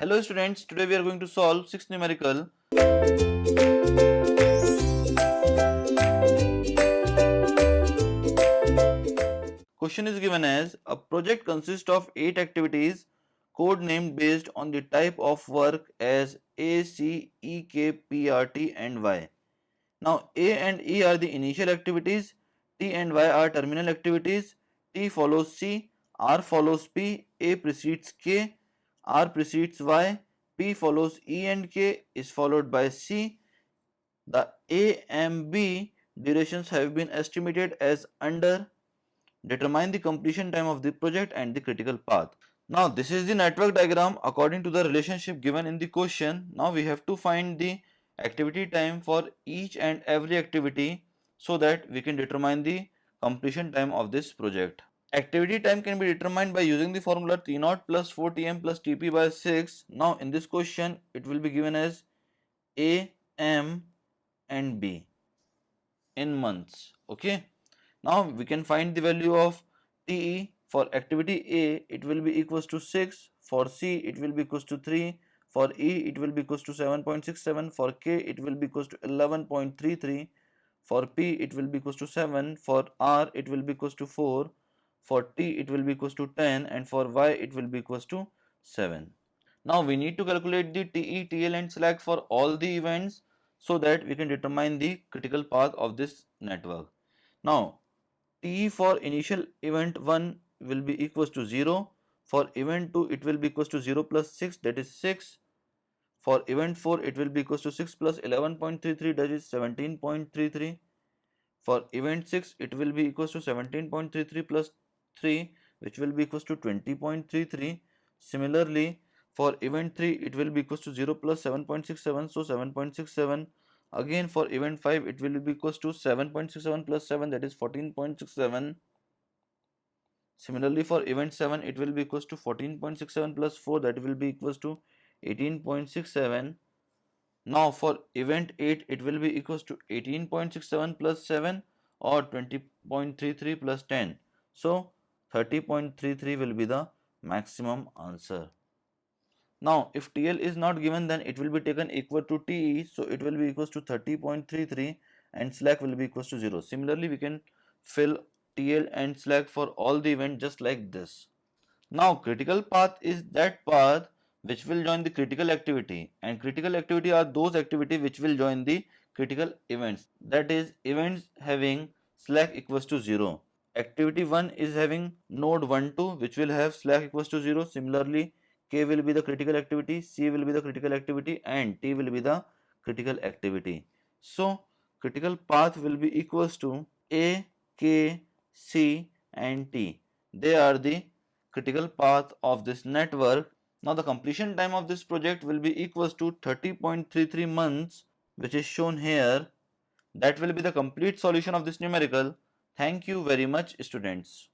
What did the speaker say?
Hello students, today we are going to solve 6 numerical. Question is given as a project consists of 8 activities, code named based on the type of work as A, C, E, K, P, R, T and Y. Now A and E are the initial activities, T and Y are terminal activities, T follows C, R follows P, A precedes K, R precedes Y, P follows E and K is followed by C. The A and B durations have been estimated as under. Determine the completion time of the project and the critical path. Now this is the network diagram according to the relationship given in the question. Now we have to find the activity time for each and every activity so that we can determine the completion time of this project. Activity time can be determined by using the formula T0 plus 4Tm plus Tp by 6. Now in this question it will be given as A, M and B in months. Okay. Now we can find the value of TE. For activity A it will be equals to 6, for C it will be equals to 3, for E it will be equals to 7.67, for K it will be equals to 11.33, for P it will be equals to 7, for R it will be equals to 4, for T it will be equals to 10 and for Y it will be equals to 7. Now we need to calculate the TE, TL and slack for all the events so that we can determine the critical path of this network. Now T for initial event 1 will be equals to 0. For event 2 it will be equals to 0 plus 6, that is 6. For event 4 it will be equals to 6 plus 11.33, that is 17.33. For event 6 it will be equals to 17.33 plus 3, which will be equals to 20.33. Similarly for event 3 it will be equals to 0 plus 7.67, so 7.67. Again for event 5 it will be equals to 7.67 plus 7, that is 14.67. Similarly for event 7 it will be equals to 14.67 plus 4, that will be equals to 18.67. Now for event 8 it will be equals to 18.67 plus 7 or 20.33 plus 10. So 30.33 will be the maximum answer. Now if TL is not given, then it will be taken equal to TE, so it will be equals to 30.33 and slack will be equals to 0. Similarly we can fill TL and slack for all the event just like this. Now critical path is that path which will join the critical activity, and critical activity are those activity which will join the critical events, that is events having slack equals to 0. Activity 1 is having node 1 2 which will have slack equals to 0. Similarly K will be the critical activity, C will be the critical activity and T will be the critical activity. So critical path will be equals to A, K, C and T. They are the critical path of this network. Now the completion time of this project will be equals to 30.33 months, which is shown here. That will be the complete solution of this numerical. Thank you very much, students.